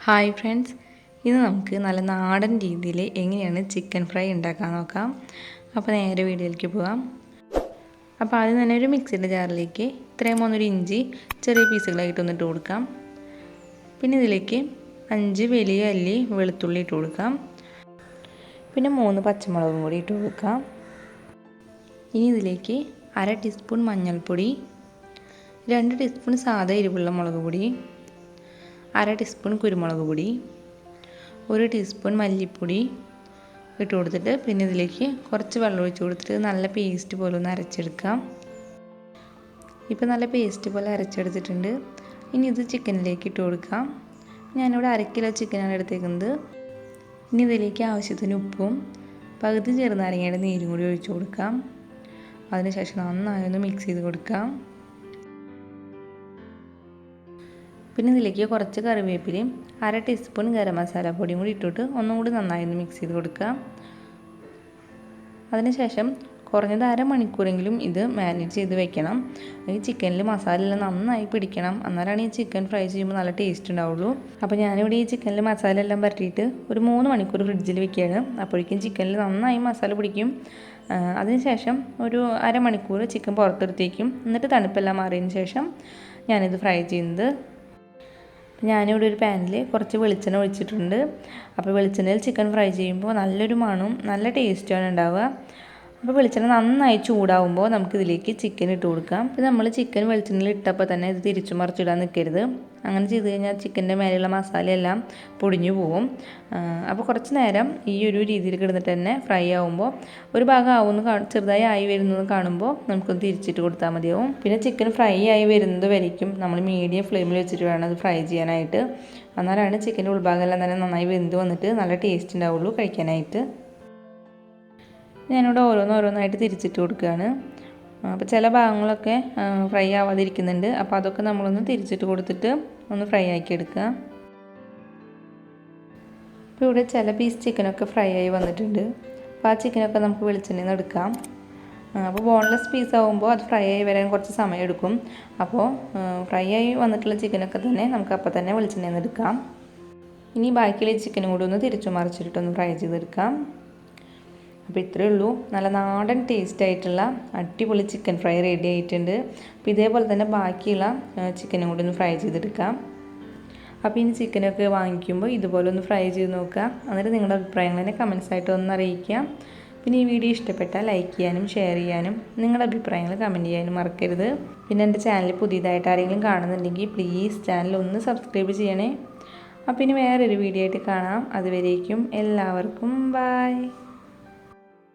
Hi friends, ഇന്ന് നമുക്ക് നല്ല നാടൻ രീതിയിൽ എങ്ങനെയാണ് ചിക്കൻ ഫ്രൈ ഉണ്ടാക്കാൻ നോക്കാം. അപ്പോൾ നേരെ വീഡിയോയിലേക്ക് പോകാം. അപ്പോൾ ആദ്യം തന്നെ ഒരു മിക്സിയുടെ ജാറിലേക്ക് ഇത്രയും മൂന്നൊരു ഇഞ്ചി ചെറിയ പീസുകളായിട്ട് ഇട്ട് കൊടുക്കാം. പിന്നെ ഇതിലേക്ക് 5 വലിയ അല്ലി വെളുത്തുള്ളി ഇട്ട് കൊടുക്കാം. പിന്നെ 3 പച്ചമുളകും കൂടി ഇട്ട് കൊടുക്കാം. ഇനി ഇതിലേക്ക് 1/2 ടീസ്പൂൺ മഞ്ഞൾപ്പൊടി, 2 ടീസ്പൂൺ സാധാ എരിവുള്ള മുളക് പൊടി, 1/2 ടീസ്പൂൺ കുരുമുളക് പൊടി, 1 ടീസ്പൂൺ മല്ലിപ്പൊടി ഇട്ട് കൊടുത്തിട്ട് പിന്നെ ഇതിലേക്ക് കുറച്ച് വെള്ളം ഒഴിച്ച് കൊടുത്തിട്ട് നല്ല പേസ്റ്റ് പോലെ ഒന്ന് അരച്ചെടുക്കാം. ഇപ്പോൾ നല്ല പേസ്റ്റ് പോലെ അരച്ചെടുത്തിട്ടുണ്ട്. ഇനി ഇത് ചിക്കനിലേക്ക് ഇട്ട് കൊടുക്കാം. ഞാനിവിടെ 1/2 കിലോ ചിക്കനാണ് എടുത്തേക്കുന്നത്. ഇനി ഇതിലേക്ക് ആവശ്യത്തിന് ഉപ്പും പകുതി ചെറുനാരങ്ങയുടെ നീരും കൂടി ഒഴിച്ച് കൊടുക്കാം. അതിനുശേഷം നന്നായി ഒന്ന് മിക്സ് ചെയ്ത് കൊടുക്കാം. പിന്നെ ഇതിലേക്ക് കുറച്ച് കറിവേപ്പിലയും 1/2 ടീസ്പൂൺ ഗരം മസാല പൊടിയും കൂടി ഇട്ടിട്ട് ഒന്നും കൂടി നന്നായി ഒന്ന് മിക്സ് ചെയ്ത് കൊടുക്കാം. അതിനുശേഷം കുറഞ്ഞത് അരമണിക്കൂറെങ്കിലും ഇത് മാരിനേറ്റ് ചെയ്ത് വെക്കണം. ഈ ചിക്കനിൽ മസാല എല്ലാം നന്നായി പിടിക്കണം, എന്നാലാണ് ഈ ചിക്കൻ ഫ്രൈ ചെയ്യുമ്പോൾ നല്ല ടേസ്റ്റ് ഉണ്ടാവുള്ളൂ. അപ്പോൾ ഞാനിവിടെ ഈ ചിക്കനിൽ മസാല എല്ലാം പരട്ടിയിട്ട് ഒരു 3 മണിക്കൂർ ഫ്രിഡ്ജിൽ വെക്കുകയാണ്. അപ്പോഴേക്കും ചിക്കനിൽ നന്നായി മസാല പിടിക്കും. അതിനുശേഷം ഒരു അരമണിക്കൂർ ചിക്കൻ പുറത്തെടുത്തേക്കും. എന്നിട്ട് തണുപ്പെല്ലാം മാറിയതിന് ശേഷം ഞാനിത് ഫ്രൈ ചെയ്യുന്നത്. ഞാനിവിടെ ഒരു പാനിൽ കുറച്ച് വെളിച്ചെണ്ണ ഒഴിച്ചിട്ടുണ്ട്. അപ്പോൾ വെളിച്ചെണ്ണയിൽ ചിക്കൻ ഫ്രൈ ചെയ്യുമ്പോൾ നല്ലൊരു മണവും നല്ല ടേസ്റ്റുമാണ് ഉണ്ടാവുക. അപ്പോൾ വെളിച്ചെണ്ണ നന്നായി ചൂടാവുമ്പോൾ നമുക്കിതിലേക്ക് ചിക്കൻ ഇട്ട് കൊടുക്കാം. ഇത് നമ്മൾ ചിക്കൻ വെളിച്ചെണ്ണയിൽ ഇട്ടപ്പോൾ തന്നെ ഇത് തിരിച്ചു മറിച്ചിടാൻ നിൽക്കരുത്. അങ്ങനെ ചെയ്ത് കഴിഞ്ഞാൽ ചിക്കൻ്റെ മേലെയുള്ള മസാലയെല്ലാം പൊടിഞ്ഞു പോകും. അപ്പോൾ കുറച്ച് നേരം ഈ ഒരു രീതിയിൽ കിടന്നിട്ട് തന്നെ ഫ്രൈ ആവുമ്പോൾ ഒരു ഭാഗം ചെറുതായി ആയി വരുന്നത് കാണുമ്പോൾ നമുക്കൊന്ന് തിരിച്ചിട്ട് കൊടുത്താൽ മതിയാവും. പിന്നെ ചിക്കൻ ഫ്രൈ ആയി വരുന്നത് വരയ്ക്കും നമ്മൾ മീഡിയം ഫ്ലെയിമിൽ വെച്ചിട്ട് വേണം അത് ഫ്രൈ ചെയ്യാനായിട്ട്. എന്നാലാണ് ചിക്കൻ്റെ ഉൾഭാഗമെല്ലാം തന്നെ നന്നായി വെന്ത് വന്നിട്ട് നല്ല ടേസ്റ്റ് ഉണ്ടാവുള്ളൂ കഴിക്കാനായിട്ട്. ഞാനിവിടെ ഓരോന്നായിട്ട് തിരിച്ചിട്ട് കൊടുക്കുകയാണ്. അപ്പോൾ ചില ഭാഗങ്ങളൊക്കെ ഫ്രൈ ആവാതിരിക്കുന്നുണ്ട്. അപ്പോൾ അതൊക്കെ നമ്മളൊന്ന് തിരിച്ചിട്ട് കൊടുത്തിട്ട് ഒന്ന് ഫ്രൈ ആക്കി എടുക്കുക. ഇപ്പോൾ ഇവിടെ ചില പീസ് ചിക്കനൊക്കെ ഫ്രൈ ആയി വന്നിട്ടുണ്ട്. അപ്പോൾ ആ ചിക്കനൊക്കെ നമുക്ക് വെളിച്ചെണ്ണയിൽ നിന്ന് എടുക്കാം. അപ്പോൾ ബോൺലെസ് പീസ് ആകുമ്പോൾ അത് ഫ്രൈ ആയി വരാൻ കുറച്ച് സമയം എടുക്കും. അപ്പോൾ ഫ്രൈ ആയി വന്നിട്ടുള്ള ചിക്കനൊക്കെ തന്നെ നമുക്ക് അപ്പോൾ തന്നെ വെളിച്ചെണ്ണയിൽ നിന്ന് എടുക്കാം. ഇനി ബാക്കിയുള്ള ചിക്കനും കൂടി ഒന്ന് തിരിച്ചു മറിച്ചിട്ടൊന്ന് ഫ്രൈ ചെയ്തെടുക്കാം. അപ്പോൾ ഇത്രയേ ഉള്ളൂ. നല്ല നാടൻ ടേസ്റ്റ് ആയിട്ടുള്ള അടിപൊളി ചിക്കൻ ഫ്രൈ റെഡി ആയിട്ടുണ്ട്. അപ്പോൾ ഇതേപോലെ തന്നെ ബാക്കിയുള്ള ചിക്കനും കൂടി ഒന്ന് ഫ്രൈ ചെയ്തെടുക്കാം. അപ്പോൾ ഇനി ചിക്കനൊക്കെ വാങ്ങിക്കുമ്പോൾ ഇതുപോലെ ഒന്ന് ഫ്രൈ ചെയ്ത് നോക്കുക. എന്നിട്ട് നിങ്ങളുടെ അഭിപ്രായങ്ങൾ തന്നെ കമൻസ് ആയിട്ട് ഒന്ന് അറിയിക്കുക. പിന്നെ ഈ വീഡിയോ ഇഷ്ടപ്പെട്ടാൽ ലൈക്ക് ചെയ്യാനും ഷെയർ ചെയ്യാനും നിങ്ങളുടെ അഭിപ്രായങ്ങൾ കമൻറ്റ് ചെയ്യാനും മറക്കരുത്. പിന്നെ എൻ്റെ ചാനൽ പുതിയതായിട്ട് ആരെങ്കിലും കാണുന്നുണ്ടെങ്കിൽ പ്ലീസ് ചാനൽ ഒന്ന് സബ്സ്ക്രൈബ് ചെയ്യണേ. അപ്പോൾ ഇനി വേറൊരു വീഡിയോ ആയിട്ട് കാണാം. അതുവരേക്കും എല്ലാവർക്കും ബൈ.